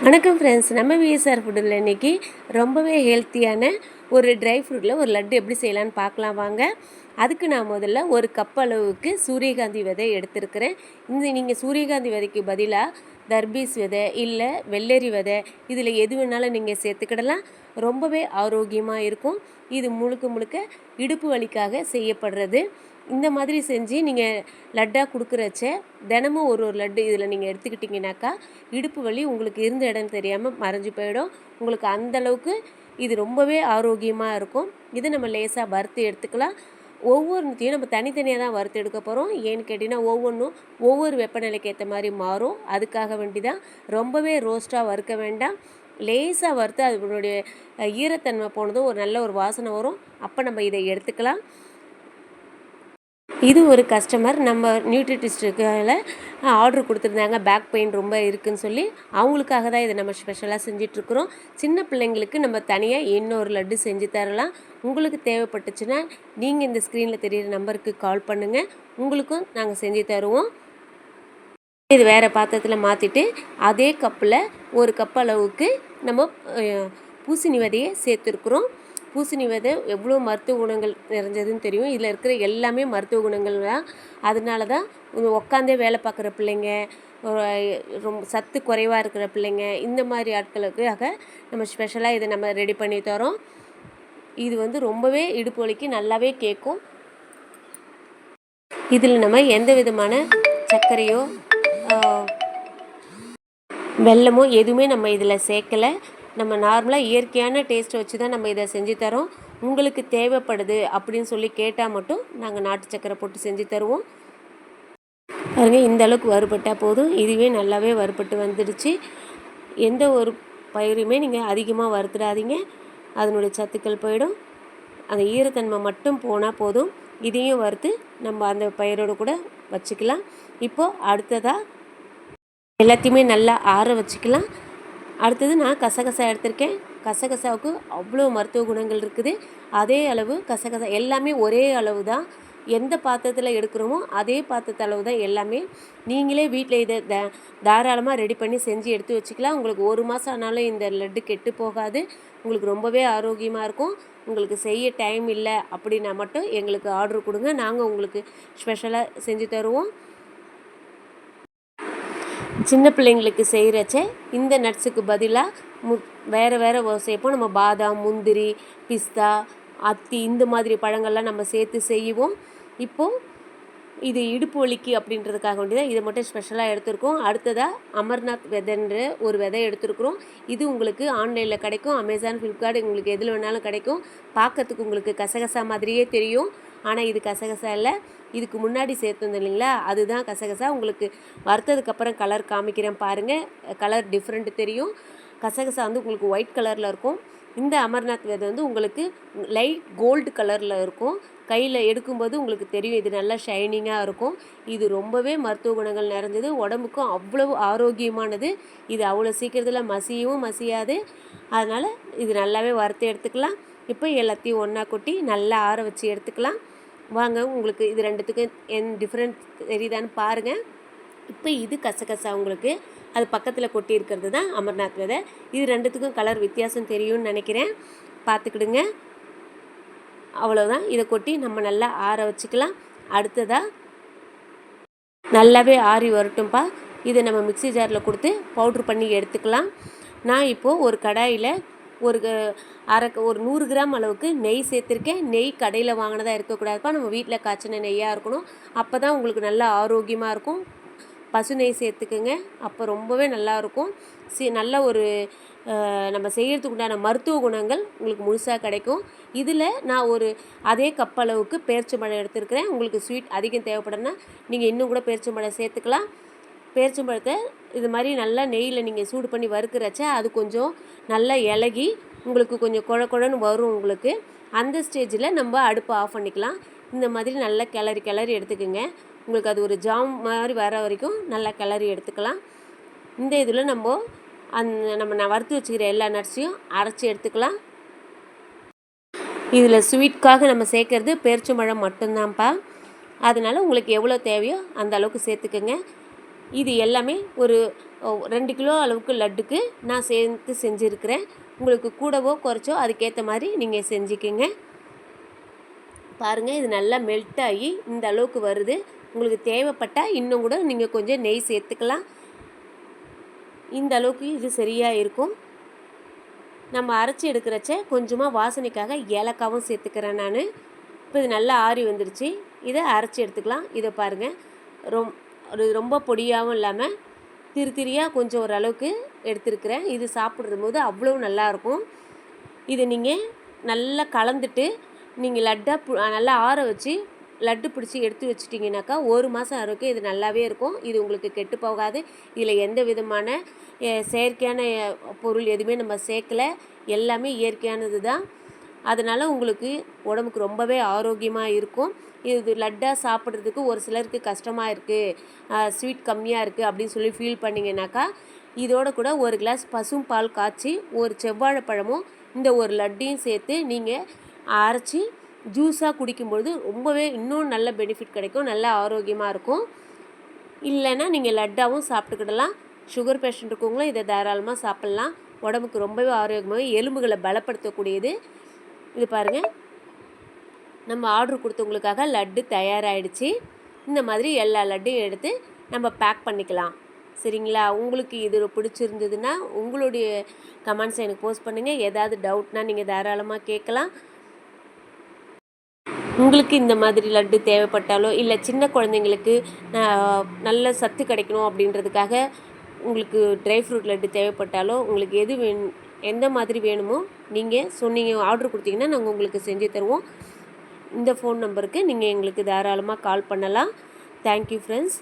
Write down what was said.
வணக்கம் ஃப்ரெண்ட்ஸ், நம்ம விஎஸ்ஆர் ஃபுட்டில் இன்றைக்கி ரொம்பவே ஹெல்த்தியான ஒரு ட்ரை ஃப்ரூட்டில் ஒரு லட்டு எப்படி செய்யலான்னு பார்க்கலாம் வாங்க. அதுக்கு நான் முதல்ல ஒரு கப் அளவுக்கு சூரியகாந்தி விதை எடுத்துருக்கிறேன். நீங்கள் சூரியகாந்தி விதைக்கு பதிலாக தர்பீஸ் விதை இல்லை வெள்ளரி விதை இதில் எது வேணாலும் நீங்கள் சேர்த்துக்கிடலாம். ரொம்பவே ஆரோக்கியமாக இருக்கும். இது முழுக்க முழுக்க இடுப்பு வலிக்காக செய்யப்படுறது. இந்த மாதிரி செஞ்சு நீங்கள் லட்டாக கொடுக்குறச்ச தினமும் ஒரு லட்டு இதில் நீங்கள் எடுத்துக்கிட்டிங்கனாக்கா இடுப்பு வலி உங்களுக்கு இருந்த இடம் தெரியாமல் மறைஞ்சு போயிடும். உங்களுக்கு அந்தளவுக்கு இது ரொம்பவே ஆரோக்கியமாக இருக்கும். இதை நம்ம லேசாக வறுத்து எடுத்துக்கலாம். ஒவ்வொருத்தையும் நம்ம தனித்தனியாக தான் வறுத்து எடுக்க போகிறோம். ஏன்னு கேட்டிங்கன்னா ஒவ்வொன்றும் ஒவ்வொரு வெப்பநிலைக்கு ஏற்ற மாதிரி மாறும். அதுக்காக வேண்டி தான் ரொம்பவே ரோஸ்ட்டாக வறுக்க வேண்டாம். லேசாக வறுத்து அதனுடைய ஈரத்தன்மை போனதும் ஒரு நல்ல ஒரு வாசனை வரும். அப்போ நம்ம இதை எடுத்துக்கலாம். இது ஒரு கஸ்டமர் நம்ம நியூட்ரிட்டிஸ்ட்டுக்கால ஆர்டர் கொடுத்துருந்தாங்க. பேக் பெயின் ரொம்ப இருக்குதுன்னு சொல்லி அவங்களுக்காக தான் இதை நம்ம ஸ்பெஷலாக செஞ்சிட்ருக்குறோம். சின்ன பிள்ளைங்களுக்கு நம்ம தனியாக இன்னொரு லட்டு செஞ்சு தரலாம். உங்களுக்கு தேவைப்பட்டுச்சுன்னா நீங்கள் இந்த ஸ்க்ரீனில் தெரிகிற நம்பருக்கு கால் பண்ணுங்கள். உங்களுக்கும் நாங்கள் செஞ்சு தருவோம். இது வேறு பாத்திரத்தில் மாற்றிட்டு அதே கப்பில் ஒரு கப் அளவுக்கு நம்ம பூசணி விதையை சேர்த்துருக்குறோம். பூசணி விதை எவ்வளோ மருத்துவ குணங்கள் நிறைஞ்சதுன்னு தெரியும். இதில் இருக்கிற எல்லாமே மருத்துவ குணங்கள் தான். அதனால தான் உட்காந்தே வேலை பார்க்குற பிள்ளைங்க, ரொம்ப சத்து குறைவாக இருக்கிற பிள்ளைங்க, இந்த மாதிரி ஆட்களுக்காக நம்ம ஸ்பெஷலாக இதை நம்ம ரெடி பண்ணி தரோம். இது ரொம்பவே இடுப்பு வலிக்கு நல்லாவே கேட்கும். இதில் நம்ம எந்த விதமான சர்க்கரையோ வெல்லமோ எதுவுமே நம்ம இதில் சேர்க்கலை. நம்ம நார்மலாக இயற்கையான டேஸ்ட்டை வச்சு தான் நம்ம இதை செஞ்சு தரோம். உங்களுக்கு தேவைப்படுது அப்படின்னு சொல்லி கேட்டால் மட்டும் நாங்கள் நாட்டு சக்கரை போட்டு செஞ்சு தருவோம். பாருங்கள், இந்த அளவுக்கு வறுபட்டால் போதும். இதுவே நல்லாவே வறுபட்டு வந்துடுச்சு. எந்த ஒரு பயிருமே நீங்கள் அதிகமாக வறுத்துடாதீங்க, அதனுடைய சத்துக்கள் போயிடும். அந்த ஈரத்தன்மை மட்டும் போனால் போதும். இதையும் வறுத்து நம்ம அந்த பயிரோடு கூட வச்சுக்கலாம். இப்போது அடுத்ததாக எல்லாத்தையுமே நல்லா ஆற வச்சுக்கலாம். அடுத்தது நான் கசகசா எடுத்திருக்கேன். கசகசாவுக்கு அவ்வளோ மருத்துவ குணங்கள் இருக்குது. அதே அளவு கசகசா எல்லாமே ஒரே அளவு தான். எந்த பாத்திரத்தில் எடுக்கிறோமோ அதே பாத்திரத்து அளவு தான் எல்லாமே. நீங்களே வீட்டில் இதை தாராளமாக ரெடி பண்ணி செஞ்சு எடுத்து வச்சுக்கலாம். உங்களுக்கு 1 மாதம் ஆனாலும் இந்த லட்டு கெட்டு போகாது. உங்களுக்கு ரொம்பவே ஆரோக்கியமாக இருக்கும். உங்களுக்கு செய்ய டைம் இல்லை அப்படின்னா மட்டும் எங்களுக்கு ஆர்டர் கொடுங்க, நாங்கள் உங்களுக்கு ஸ்பெஷலாக செஞ்சு தருவோம். சின்ன பிள்ளைங்களுக்கு செய்கிறச்ச இந்த நட்ஸுக்கு பதிலாக வேறு சேர்ப்போம். நம்ம பாதாம், முந்திரி, பிஸ்தா, அத்தி இந்த மாதிரி பழங்கள்லாம் நம்ம சேர்த்து செய்வோம். இப்போது இது இடுப்பு வலிக்கு அப்படின்றதுக்காக வேண்டி தான் இதை மட்டும் ஸ்பெஷலாக எடுத்துருக்கோம். அடுத்ததாக அமர்நாத் விதைன்ற ஒரு விதை எடுத்துருக்குறோம். இது உங்களுக்கு ஆன்லைனில் கிடைக்கும். அமேசான், ஃப்ளிப்கார்ட் உங்களுக்கு எதில் வேணாலும் கிடைக்கும். பார்க்கறதுக்கு உங்களுக்கு கசகசா மாதிரியே தெரியும். ஆனால் இது கசகசா இல்லை. இதுக்கு முன்னாடி சேர்த்துருந்தோம் இல்லைங்களா, அதுதான் கசகசா. உங்களுக்கு வறுத்ததுக்கப்புறம் கலர் காமிக்கிறேன் பாருங்கள். கலர் டிஃப்ரெண்ட் தெரியும். கசகசா உங்களுக்கு ஒயிட் கலரில் இருக்கும். இந்த அமர்நாத் விதை உங்களுக்கு லைட் கோல்டு கலரில் இருக்கும். கையில் எடுக்கும்போது உங்களுக்கு தெரியும், இது நல்லா ஷைனிங்காக இருக்கும். இது ரொம்பவே மருத்துவ குணங்கள் நிறைஞ்சது. உடம்புக்கும் அவ்வளவு ஆரோக்கியமானது. இது அவ்வளோ சீக்கிரத்தில் மசியவும் மசியாது. அதனால் இது நல்லாவே வறுத்து எடுத்துக்கலாம். இப்போ எல்லாத்தையும் ஒன்றா கொட்டி நல்லா ஆற வச்சு எடுத்துக்கலாம். வாங்க, உங்களுக்கு இது ரெண்டுத்துக்கும் டிஃப்ரெண்ட் தெரியுதான்னு பாருங்கள். இப்போ இது கசகசா உங்களுக்கு அது பக்கத்தில் கொட்டி இருக்கிறது தான் அமர்நாத் விதை. இது ரெண்டுத்துக்கும் கலர் வித்தியாசம் தெரியும்னு நினைக்கிறேன். பார்த்துக்கிடுங்க. அவ்வளோதான். இதை கொட்டி நம்ம நல்லா ஆற வச்சுக்கலாம். அடுத்ததாக நல்லாவே ஆறி வரட்டும்ப்பா. இதை நம்ம மிக்ஸி ஜாரில் கொடுத்து பவுட்ரு பண்ணி எடுத்துக்கலாம். நான் இப்போது ஒரு கடாயில் ஒரு 100 கிராம் அளவுக்கு நெய் சேர்த்துருக்கேன். நெய் கடையில் வாங்கினதாக இருக்கக்கூடாதுப்பா, நம்ம வீட்டில் காய்ச்சின நெய்யாக இருக்கணும். அப்போ தான் உங்களுக்கு நல்லா ஆரோக்கியமாக இருக்கும். பசு நெய் சேர்த்துக்குங்க, அப்போ ரொம்பவே நல்லாயிருக்கும். நல்ல ஒரு நம்ம செய்கிறதுக்கு உண்டான மருத்துவ குணங்கள் உங்களுக்கு முழுசாக கிடைக்கும். இதில் நான் அதே கப் அளவுக்கு பேரிச்சம்பழம் எடுத்துருக்கிறேன். உங்களுக்கு ஸ்வீட் அதிகம் தேவைப்படுன்னா நீங்கள் இன்னும் கூட பேரிச்சம்பழம் சேர்த்துக்கலாம். பேரிச்சம்பழத்தை இது மாதிரி நல்லா நெய்யில் நீங்கள் சூடு பண்ணி வறுக்கிறச்ச அது கொஞ்சம் நல்லா இலகி உங்களுக்கு கொஞ்சம் குழன்னு வரும். உங்களுக்கு அந்த ஸ்டேஜில் நம்ம அடுப்பை ஆஃப் பண்ணிக்கலாம். இந்த மாதிரி நல்லா கிளறி எடுத்துக்கோங்க. உங்களுக்கு அது ஒரு ஜாம் மாதிரி வர வரைக்கும் நல்லா கிளறி எடுத்துக்கலாம். இந்த இதில் நம்ம நான் வறுத்து வச்சுக்கிற எல்லா நட்ஸையும் அரைச்சி எடுத்துக்கலாம். இதில் ஸ்வீட்காக நம்ம சேர்க்குறது பேரிச்சம்பழம் மட்டும்தான்ப்பா. அதனால் உங்களுக்கு எவ்வளோ தேவையோ அந்த அளவுக்கு சேர்த்துக்கோங்க. இது எல்லாமே ஒரு 2 கிலோ அளவுக்கு லட்டுக்கு நான் சேர்த்து செஞ்சுருக்கிறேன். உங்களுக்கு கூடவோ குறைச்சோ அதுக்கேற்ற மாதிரி நீங்கள் செஞ்சுக்கோங்க. பாருங்கள், இது நல்லா மெல்ட் ஆகி இந்த அளவுக்கு வருது. உங்களுக்கு தேவைப்பட்டால் இன்னும் கூட நீங்கள் கொஞ்சம் நெய் சேர்த்துக்கலாம். இந்த அளவுக்கு இது சரியாக இருக்கும். நம்ம அரைச்சி எடுக்கிறச்ச கொஞ்சமாக வாசனைக்காக ஏலக்காவும் சேர்த்துக்கிறேன் நான். இப்போ இது நல்லா ஆறி வந்துடுச்சு. இதை அரைச்சி எடுத்துக்கலாம். இதை பாருங்கள், ரொம்ப பொடியாகவும் இல்லாமல் திரியாக கொஞ்சம் ஓரளவுக்கு எடுத்துருக்கிறேன். இது சாப்பிட்றது போது அவ்வளோ நல்லாயிருக்கும். இதை நீங்கள் நல்லா கலந்துட்டு நீங்கள் நல்லா ஆற வச்சு லட்டு பிடிச்சி எடுத்து வச்சிட்டிங்கனாக்கா 1 மாதம் வரைக்கும் இது நல்லாவே இருக்கும். இது உங்களுக்கு கெட்டு போகாது. இதில் எந்த விதமான செயற்கையான பொருள் எதுவுமே நம்ம சேர்க்கலை. எல்லாமே இயற்கையானது தான். அதனால் உங்களுக்கு உடம்புக்கு ரொம்பவே ஆரோக்கியமாக இருக்கும். இது லட்டாக சாப்பிட்றதுக்கு ஒரு சிலருக்கு கஷ்டமாக இருக்குது, ஸ்வீட் கம்மியாக இருக்குது அப்படின்னு சொல்லி ஃபீல் பண்ணிங்கனாக்கா இதோட கூட 1 கிளாஸ் பசும் பால் காய்ச்சி ஒரு செவ்வாழைப்பழமும் இந்த ஒரு லட்டையும் சேர்த்து நீங்கள் அரைச்சி ஜூஸாக குடிக்கும்பொழுது ரொம்பவே இன்னும் நல்ல பெனிஃபிட் கிடைக்கும். நல்ல ஆரோக்கியமாக இருக்கும். இல்லைன்னா நீங்கள் லட்டாவும் சாப்பிட்டுக்கிடலாம். சுகர் பேஷண்ட் இருக்கவங்களும் இதை தாராளமாக சாப்பிட்லாம். உடம்புக்கு ரொம்பவே ஆரோக்கியமாக எலும்புகளை பலப்படுத்தக்கூடியது. இது பாருங்கள், நம்ம ஆர்டர் கொடுத்தவங்களுக்காக லட்டு தயாராகிடுச்சு. இந்த மாதிரி எல்லா லட்டையும் எடுத்து நம்ம பேக் பண்ணிக்கலாம். சரிங்களா? உங்களுக்கு இது பிடிச்சிருந்ததுன்னா உங்களுடைய கமெண்ட்ஸை எனக்கு போஸ்ட் பண்ணுங்கள். ஏதாவது டவுட்னால் நீங்கள் தாராளமாக கேட்கலாம். உங்களுக்கு இந்த மாதிரி லட்டு தேவைப்பட்டாலோ இல்லை சின்ன குழந்தைங்களுக்கு நல்ல சத்து கிடைக்கணும் அப்படின்றதுக்காக உங்களுக்கு ட்ரை ஃப்ரூட் லட்டு தேவைப்பட்டாலோ உங்களுக்கு எந்த மாதிரி வேணுமோ நீங்கள் சொன்னீங்க, ஆர்டர் கொடுத்தீங்கன்னா நாங்கள் உங்களுக்கு செஞ்சு தருவோம். இந்த ஃபோன் நம்பருக்கு நீங்கள் எங்களுக்கு தாராளமாக கால் பண்ணலாம். Thank you friends.